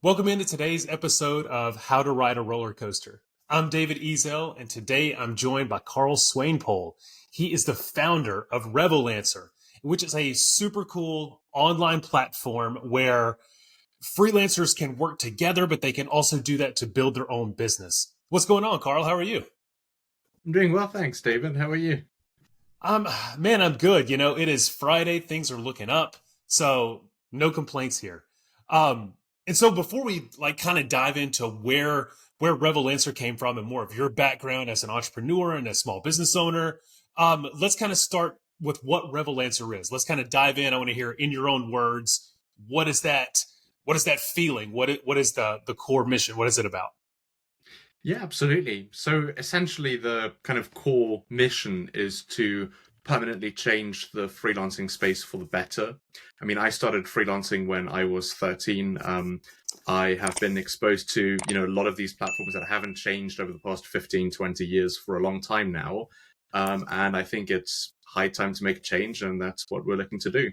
Welcome into today's episode of How to Ride a Roller Coaster. I'm David Ezell, and today I'm joined by Karl Swanepoel. He is the founder of Revolancer, which is a super cool online platform where freelancers can work together, but they can also do that to build their own business. What's going on, Karl? How are you? I'm doing well, thanks, David. How are you? I'm, man, I'm good. It is Friday. Things are looking up. So no complaints here. Um, and so before we kind of dive into where Revolancer came from and more of your background as an entrepreneur and a small business owner, let's kind of start with what Revolancer is. Let's kind of dive in. I want to hear in your own words, what is that? What is that feeling? What is the core mission? What is it about? Yeah, absolutely. So essentially, the kind of core mission is to permanently change the freelancing space for the better. I mean, I started freelancing when I was 13. I have been exposed to, a lot of these platforms that haven't changed over the past 15, 20 years for a long time now. And I think it's high time to make a change, and that's what we're looking to do.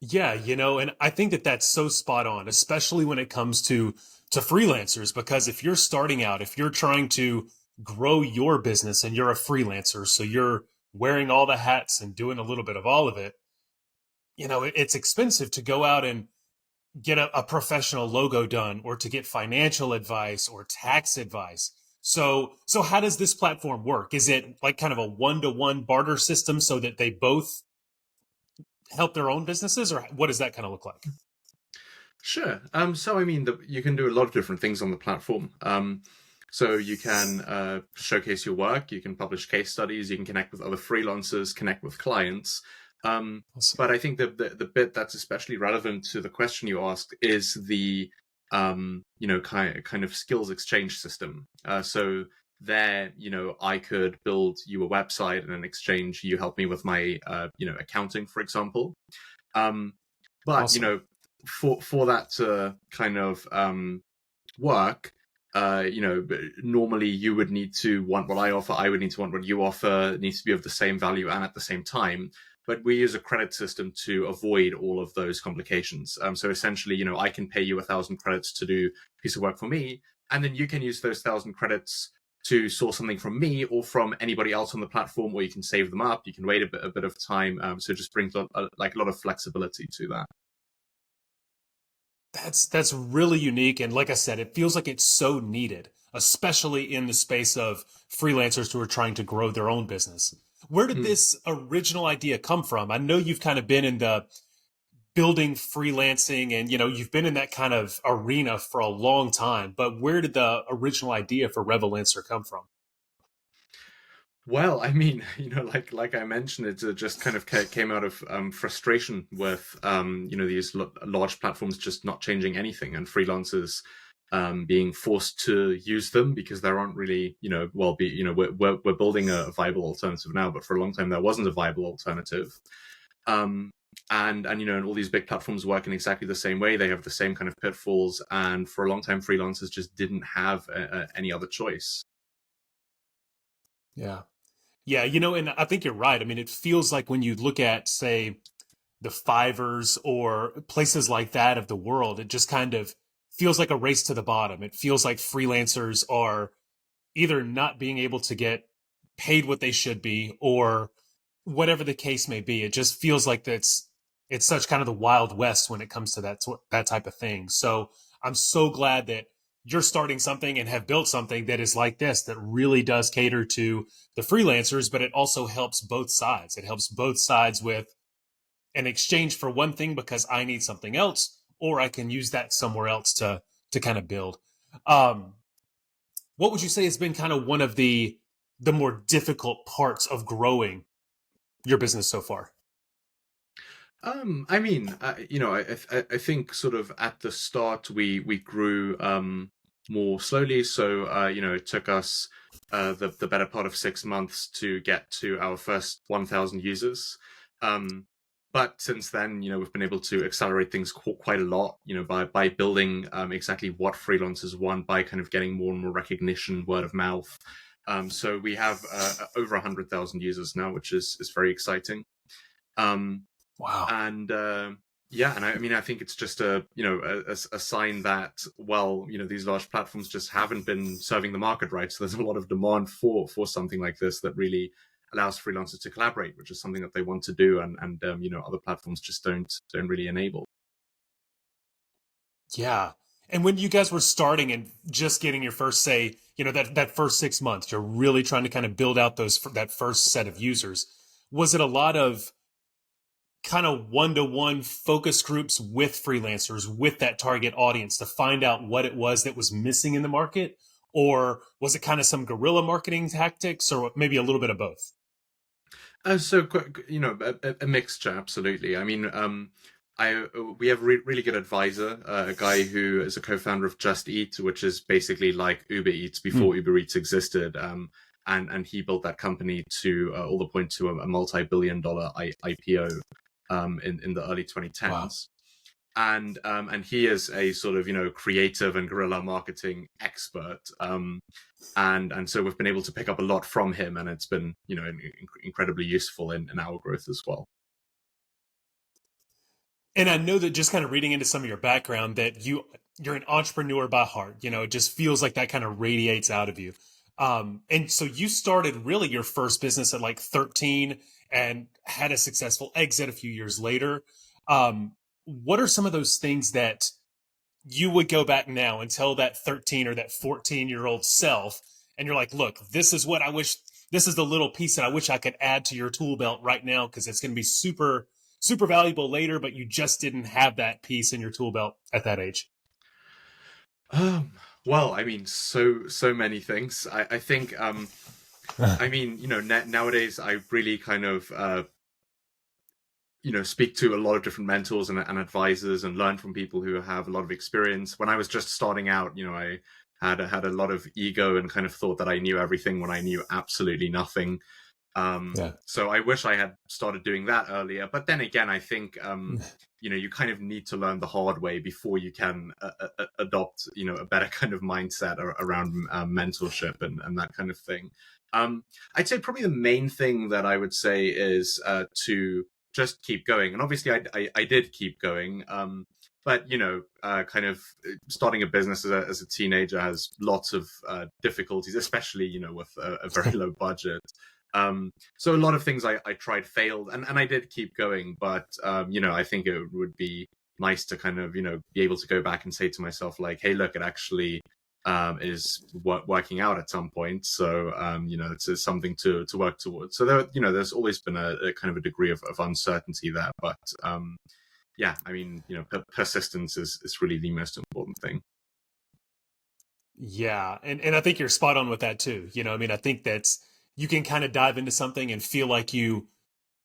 Yeah, and I think that that's so spot on, especially when it comes to freelancers, because if you're starting out, if you're trying to grow your business and you're a freelancer, so you're wearing all the hats and doing a little bit of all of it, it's expensive to go out and get a professional logo done or to get financial advice or tax advice. So how does this platform work? Is it like kind of a one-to-one barter system so that they both help their own businesses, or what does that kind of look like? Sure. So I mean, you can do a lot of different things on the platform. So you can showcase your work, you can publish case studies, you can connect with other freelancers, connect with clients. But I think the bit that's especially relevant to the question you asked is the kind of skills exchange system. So there, I could build you a website, and in exchange, you help me with my accounting, for example. Um, but Awesome. for that to kind of work, normally you would need to want what I offer. I would need to want what you offer. It needs to be of the same value and at the same time. But we use a credit system to avoid all of those complications. So essentially, I can pay you 1,000 credits to do a piece of work for me, and then you can use those 1,000 credits to source something from me or from anybody else on the platform, or you can save them up. You can wait a bit of time. So it just brings like a lot of flexibility to that. That's really unique, and like I said, it feels like it's so needed, especially in the space of freelancers who are trying to grow their own business. Where did Hmm. this original idea come from? I know you've kind of been in the building freelancing and you've been in that kind of arena for a long time, but where did the original idea for Revolancer come from? Well, I mean, like I mentioned, it just kind of came out of frustration with, these large platforms just not changing anything, and freelancers being forced to use them because there aren't really, we're building a viable alternative now, but for a long time there wasn't a viable alternative. Um, and all these big platforms work in exactly the same way. They have the same kind of pitfalls, and for a long time, freelancers just didn't have any other choice. Yeah. Yeah, and I think you're right. I mean, it feels like when you look at, say, the Fivers or places like that of the world, it just kind of feels like a race to the bottom. It feels like freelancers are either not being able to get paid what they should be or whatever the case may be. It just feels like it's such kind of the wild west when it comes to that type of thing. So I'm so glad that you're starting something and have built something that is like this, that really does cater to the freelancers, but it also helps both sides. It helps both sides with an exchange for one thing because I need something else, or I can use that somewhere else to kind of build. Um, what would you say has been kind of one of the more difficult parts of growing your business so far? I mean, I think sort of at the start we grew more slowly. So it took us the better part of 6 months to get to our first 1,000 users. Um, but since then, we've been able to accelerate things quite a lot. By building exactly what freelancers want, by kind of getting more and more recognition, word of mouth. So we have over 100,000 users now, which is very exciting. Um, Wow. and Yeah, and I mean, I think it's just a sign that, well, these large platforms just haven't been serving the market right. So there's a lot of demand for something like this that really allows freelancers to collaborate, which is something that they want to do, and other platforms just don't really enable. Yeah. And when you guys were starting and just getting your first, say, that first 6 months, you're really trying to kind of build out that first set of users. Was it a lot of kind of one-to-one focus groups with freelancers, with that target audience to find out what it was that was missing in the market? Or was it kind of some guerrilla marketing tactics, or maybe a little bit of both? A mixture, absolutely. I mean, I we have a really good advisor, a guy who is a co-founder of Just Eat, which is basically like Uber Eats Hmm. before Uber Eats existed. And he built that company to all the point to a multi-billion-dollar IPO in the early Wow. 2010s. And he is a sort of creative and guerrilla marketing expert. And so we've been able to pick up a lot from him, and it's been incredibly useful in our growth as well. And I know that just kind of reading into some of your background that you're an entrepreneur by heart. It just feels like that kind of radiates out of you. And so you started really your first business at like 13 and had a successful exit a few years later. What are some of those things that you would go back now and tell that 13 or that 14-year-old self, and you're like, look, this is what I wish, this is the little piece that I wish I could add to your tool belt right now because it's going to be super, super valuable later, but you just didn't have that piece in your tool belt at that age? Um, well, I mean, so many things. I think I mean, nowadays I really kind of speak to a lot of different mentors and advisors and learn from people who have a lot of experience. When I was just starting out, I had a lot of ego and kind of thought that I knew everything when I knew absolutely nothing. Yeah. So I wish I had started doing that earlier. But then again, I think you kind of need to learn the hard way before you can adopt a better kind of mindset around mentorship and that kind of thing. I'd say probably the main thing that I would say is to just keep going. And obviously, I did keep going. But kind of starting a business as a teenager has lots of difficulties, especially with a very low budget. So a lot of things I tried failed, and I did keep going. But I think it would be nice to kind of be able to go back and say to myself like, hey, look, it actually is working out at some point. So it's something to work towards. So there's always been a kind of a degree of uncertainty there, but yeah, I mean, persistence is really the most important thing. Yeah, and I think you're spot on with that too. I mean, I think that's you can kind of dive into something and feel like you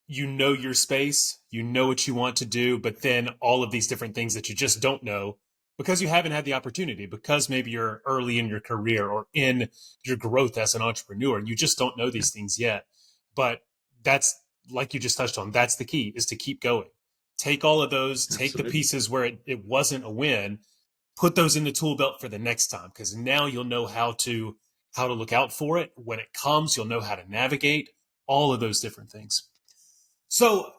know your space, you know what you want to do, but then all of these different things that you just don't know because you haven't had the opportunity, because maybe you're early in your career or in your growth as an entrepreneur, you just don't know Yeah, these things yet. But that's like you just touched on, that's the key is to keep going. Take all of those, take the absolutely. pieces where it wasn't a win, put those in the tool belt for the next time because now you'll know how to look out for it when it comes. You'll know how to navigate all of those different things. So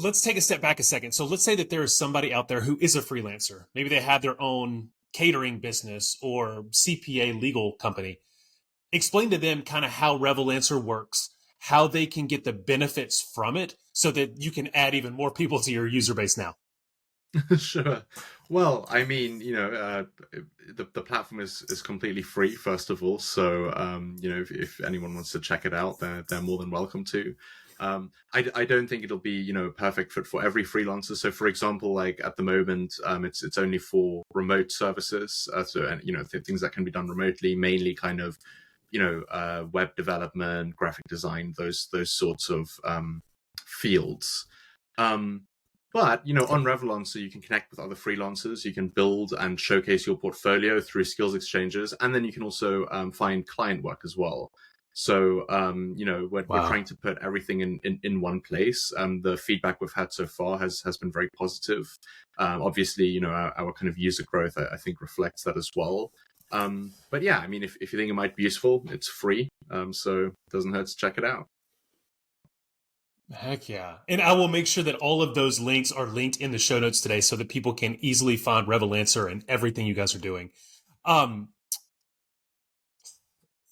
let's take a step back a second. So let's say that there is somebody out there who is a freelancer. Maybe they have their own catering business or CPA legal company. Explain to them kind of how Revolancer works, how they can get the benefits from it so that you can add even more people to your user base now. Sure. Well, I mean, the platform is completely free, first of all. So, if anyone wants to check it out, they're more than welcome to. I don't think it'll be perfect fit for every freelancer. So, for example, like at the moment, it's only for remote services. So, and things that can be done remotely, mainly kind of web development, graphic design, those sorts of fields. Um, but on Revolancer, you can connect with other freelancers. You can build and showcase your portfolio through skills exchanges, and then you can also find client work as well. So we're trying Wow. to put everything in one place. The feedback we've had so far has been very positive. Obviously, our kind of user growth I think reflects that as well. But yeah, I mean, if you think it might be useful, it's free, so it doesn't hurt to check it out. Heck yeah. And I will make sure that all of those links are linked in the show notes today so that people can easily find Revolancer and everything you guys are doing. Um,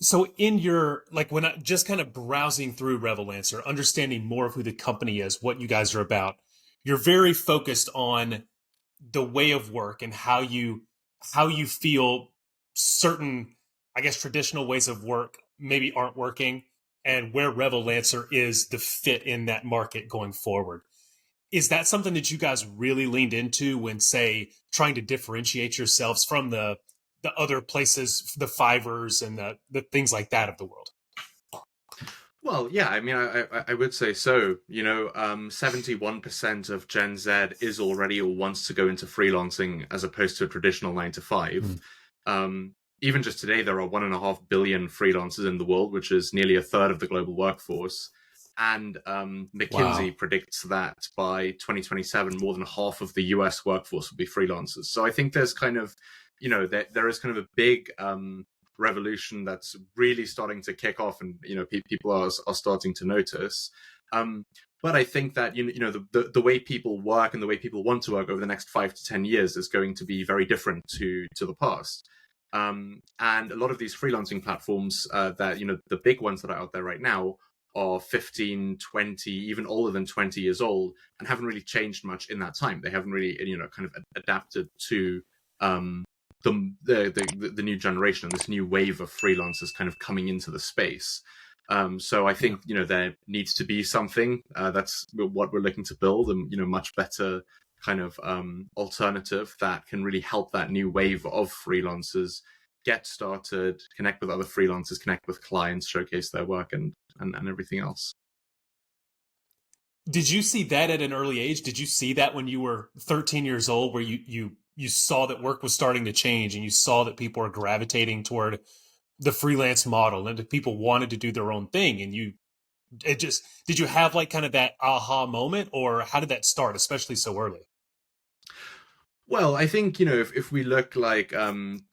so in your, like when I just kind of browsing through Revolancer, understanding more of who the company is, what you guys are about, you're very focused on the way of work and how you feel certain, I guess, traditional ways of work maybe aren't working, and where Revolancer is the fit in that market going forward. Is that something that you guys really leaned into when, say, trying to differentiate yourselves from the other places, the Fivers and the things like that of the world? Well, yeah, I mean, I would say so. 71% of Gen Z is already or wants to go into freelancing as opposed to a traditional 9 to 5. Mm. Even just today, there are 1.5 billion freelancers in the world, which is nearly a third of the global workforce. And Wow. McKinsey predicts that by 2027, more than half of the US workforce will be freelancers. So I think there's kind of, there is kind of a big revolution that's really starting to kick off, and people are starting to notice. But I think that the way people work and the way people want to work over the next 5 to 10 years is going to be very different to the past. And a lot of these freelancing platforms that the big ones that are out there right now are 15, 20, even older than 20 years old, and haven't really changed much in that time. They haven't really kind of adapted to um, the new generation and this new wave of freelancers kind of coming into the space. So I Yeah. think there needs to be something that's what we're looking to build, and much better kind of alternative that can really help that new wave of freelancers get started, connect with other freelancers, connect with clients, showcase their work, and everything else. Did you see that at an early age? Did you see that when you were 13 years old, where you saw that work was starting to change and you saw that people were gravitating toward the freelance model and that people wanted to do their own thing, and it just, did you have like kind of that aha moment, or how did that start, especially so early? Well, I think, if we look like 10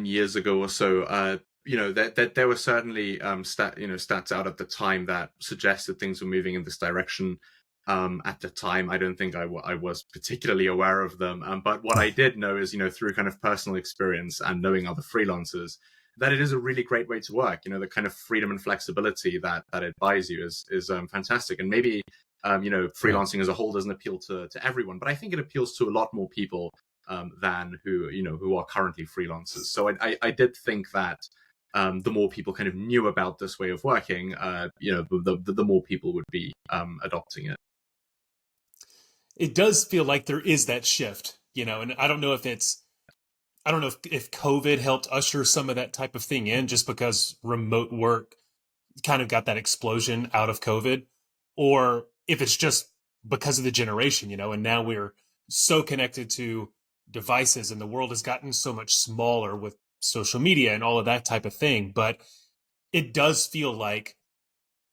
years ago or so, that there were certainly stats out at the time that suggested things were moving in this direction. At the time, I don't think I was particularly aware of them. But what I did know is, through kind of personal experience and knowing other freelancers, that it is a really great way to work. The kind of freedom and flexibility that it buys you is fantastic. And maybe Yeah. freelancing as a whole doesn't appeal to everyone, but I think it appeals to a lot more people than who are currently freelancers. So I did think that the more people kind of knew about this way of working, the more people would be adopting it. It does feel like there is that shift, and I don't know if if COVID helped usher some of that type of thing in, just because remote work kind of got that explosion out of COVID, or if it's just because of the generation, and now we're so connected to devices and the world has gotten so much smaller with social media and all of that type of thing. But it does feel like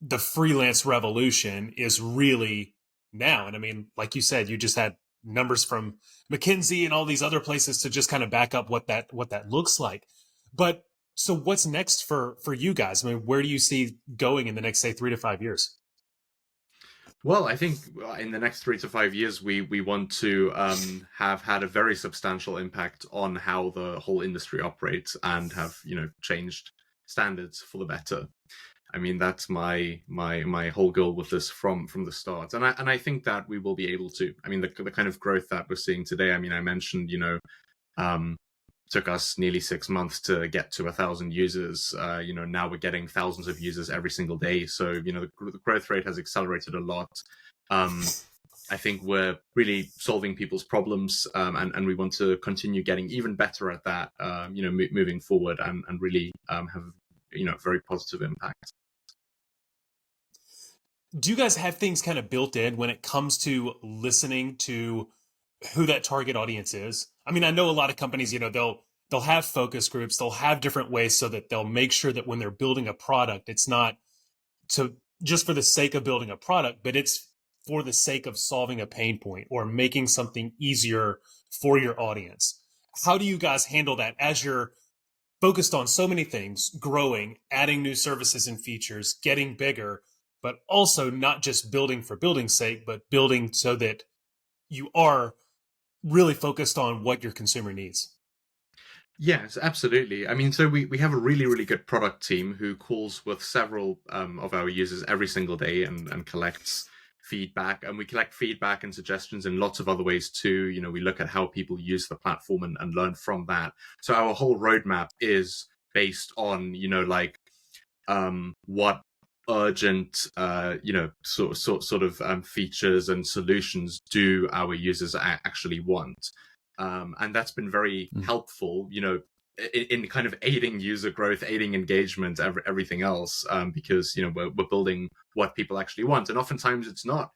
the freelance revolution is really now. And I mean, like you said, you just had numbers from McKinsey and all these other places to just kind of back up what that looks like. But so what's next for you guys? I mean, where do you see going in the next, say, 3 to 5 years? Well, I think in the next 3 to 5 years, we want to have had a very substantial impact on how the whole industry operates and have changed standards for the better. I mean, that's my whole goal with this from the start, and I think that we will be able to. I mean, the kind of growth that we're seeing today. I mean, I mentioned um, took us nearly 6 months to get to 1,000 users. Now we're getting thousands of users every single day. So the growth rate has accelerated a lot. Um, I think we're really solving people's problems, and we want to continue getting even better at that. Moving forward and really have very positive impact. Do you guys have things kind of built in when it comes to listening to who that target audience is? I mean, I know a lot of companies, they'll have focus groups, they'll have different ways so that they'll make sure that when they're building a product, it's not to just for the sake of building a product, but it's for the sake of solving a pain point or making something easier for your audience. How do you guys handle that as you're focused on so many things, growing, adding new services and features, getting bigger? but also not just building for building's sake, but building so that you are really focused on what your consumer needs. Yes, absolutely. I mean, so we have a really, really good product team who calls with several of our users every single day and collects feedback. And we collect feedback and suggestions in lots of other ways too. You know, we look at how people use the platform and learn from that. So our whole roadmap is based on, like what urgent, features and solutions do our users actually want. And that's been very helpful, in kind of aiding user growth, aiding engagement, everything else, because, we're building what people actually want. And oftentimes it's not,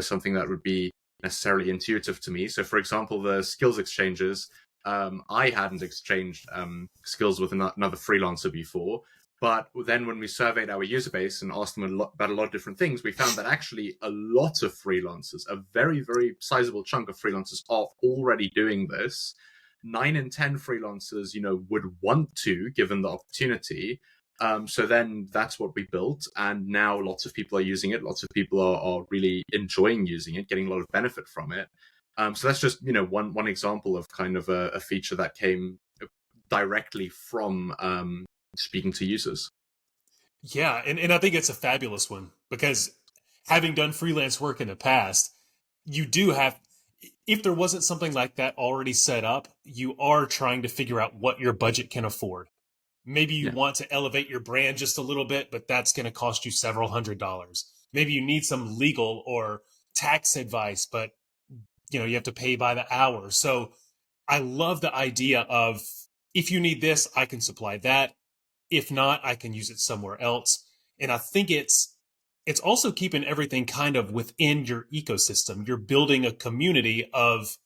something that would be necessarily intuitive to me. So for example, the skills exchanges, I hadn't exchanged skills with another freelancer before. But then when we surveyed our user base and asked them about a lot of different things, we found that actually a lot of freelancers, a very, very sizable chunk of freelancers are already doing this. 9 in 10 freelancers, would want to, given the opportunity. So then that's what we built. And now lots of people are using it. Lots of people are really enjoying using it, getting a lot of benefit from it. So that's just, one example of kind of a feature that came directly from speaking to users. Yeah, and I think it's a fabulous one because having done freelance work in the past, you do have, if there wasn't something like that already set up, you are trying to figure out what your budget can afford. Maybe you Yeah. want to elevate your brand just a little bit, but that's going to cost you several $100s. Maybe you need some legal or tax advice, but you have to pay by the hour. So I love the idea of, if you need this, I can supply that. If not, I can use it somewhere else. And I think it's also keeping everything kind of within your ecosystem. You're building a community of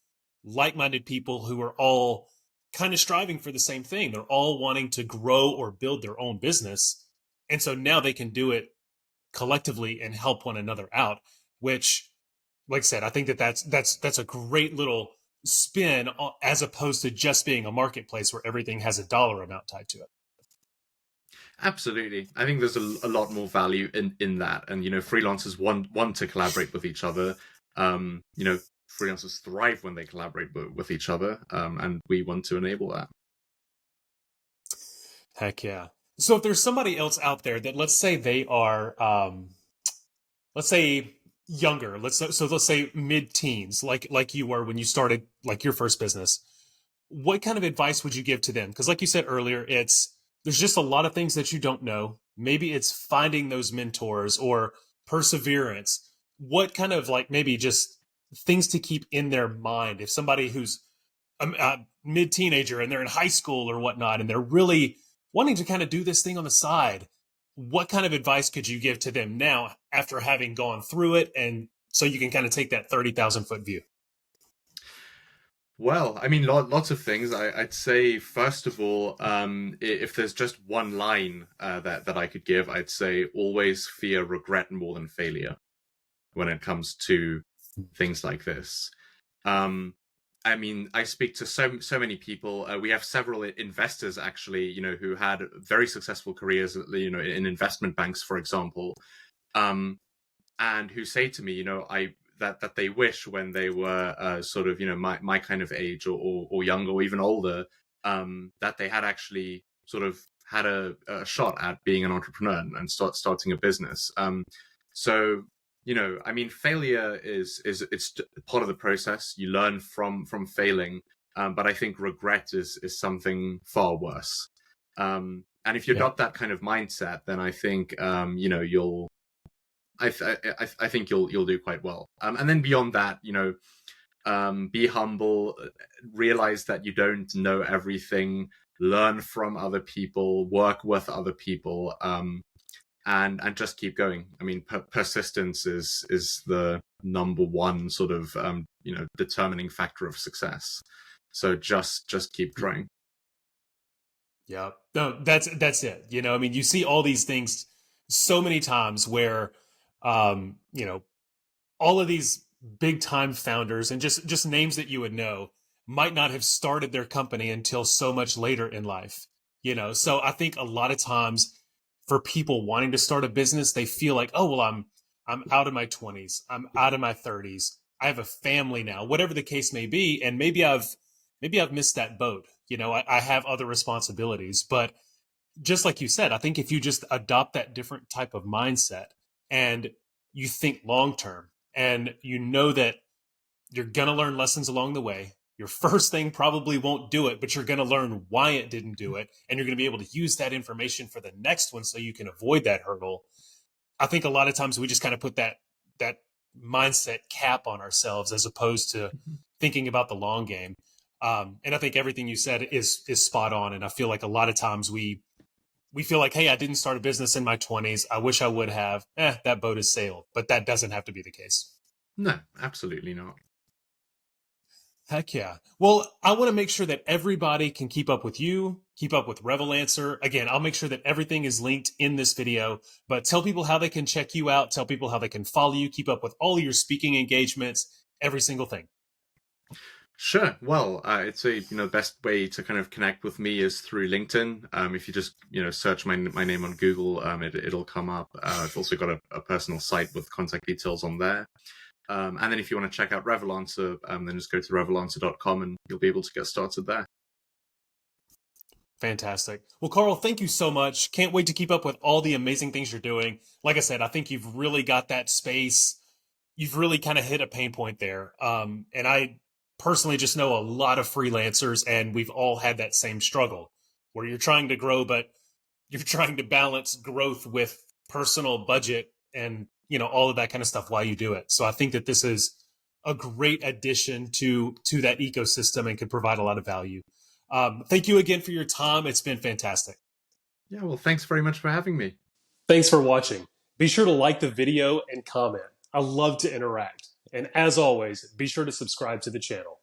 like-minded people who are all kind of striving for the same thing. They're all wanting to grow or build their own business. And so now they can do it collectively and help one another out, which, like I said, I think that's a great little spin, as opposed to just being a marketplace where everything has a dollar amount tied to it. Absolutely. I think there's a lot more value in that. And, freelancers want to collaborate with each other. Freelancers thrive when they collaborate with each other. And we want to enable that. Heck yeah. So if there's somebody else out there that, let's say they are, let's say younger, let's say mid-teens, like you were when you started like your first business, what kind of advice would you give to them? Because like you said earlier, there's just a lot of things that you don't know. Maybe it's finding those mentors or perseverance. What kind of, like, maybe just things to keep in their mind if somebody who's a mid-teenager and they're in high school or whatnot, and they're really wanting to kind of do this thing on the side, what kind of advice could you give to them now after having gone through it, and so you can kind of take that 30,000-foot view? Well, I mean, lots of things. I'd say, first of all, if there's just one line that I could give, I'd say always fear regret more than failure when it comes to things like this. I mean, I speak to so many people. We have several investors actually, who had very successful careers, in investment banks, for example, and who say to me, that they wish when they were sort of, my kind of age or younger or even older, that they had actually sort of had a shot at being an entrepreneur and starting a business. So, I mean, failure it's part of the process. You learn from failing, but I think regret is something far worse. And if you Yeah. adopt that kind of mindset, then I think you'll I think you'll do quite well. And then beyond that, be humble, realize that you don't know everything, learn from other people, work with other people, and just keep going. I mean, persistence is the number one sort of determining factor of success. So just keep trying. Yeah. No, that's it. I mean, you see all these things so many times where, um, you know, all of these big time founders and just names that you would know might not have started their company until so much later in life. So I think a lot of times for people wanting to start a business, they feel like, oh, well, I'm out of my 20s, I'm out of my 30s, I have a family now, whatever the case may be, and maybe I've missed that boat. I have other responsibilities, but just like you said, I think if you just adopt that different type of mindset and you think long term and you know that you're going to learn lessons along the way, your first thing probably won't do it, but you're going to learn why it didn't do it. And you're going to be able to use that information for the next one so you can avoid that hurdle. I think a lot of times we just kind of put that mindset cap on ourselves as opposed to thinking about the long game. And I think everything you said is spot on. And I feel like a lot of times we feel like, hey, I didn't start a business in my 20s. I wish I would have. That boat has sailed. But that doesn't have to be the case. No, absolutely not. Heck yeah. Well, I want to make sure that everybody can keep up with you, keep up with Revolancer. Again, I'll make sure that everything is linked in this video, but tell people how they can check you out, tell people how they can follow you, keep up with all of your speaking engagements, every single thing. Sure. Well, it's the best way to kind of connect with me is through LinkedIn. If you just search my name on Google, it'll come up. I've also got a personal site with contact details on there. And then if you want to check out Revolancer, then just go to revolancer.com and you'll be able to get started there. Fantastic. Well, Karl, thank you so much. Can't wait to keep up with all the amazing things you're doing. Like I said, I think you've really got that space. You've really kind of hit a pain point there. And I personally just know a lot of freelancers, and we've all had that same struggle where you're trying to grow, but you're trying to balance growth with personal budget and all of that kind of stuff while you do it. So I think that this is a great addition to that ecosystem and could provide a lot of value. Thank you again for your time. It's been fantastic. Yeah, well, thanks very much for having me. Thanks for watching. Be sure to like the video and comment. I love to interact. And as always, be sure to subscribe to the channel.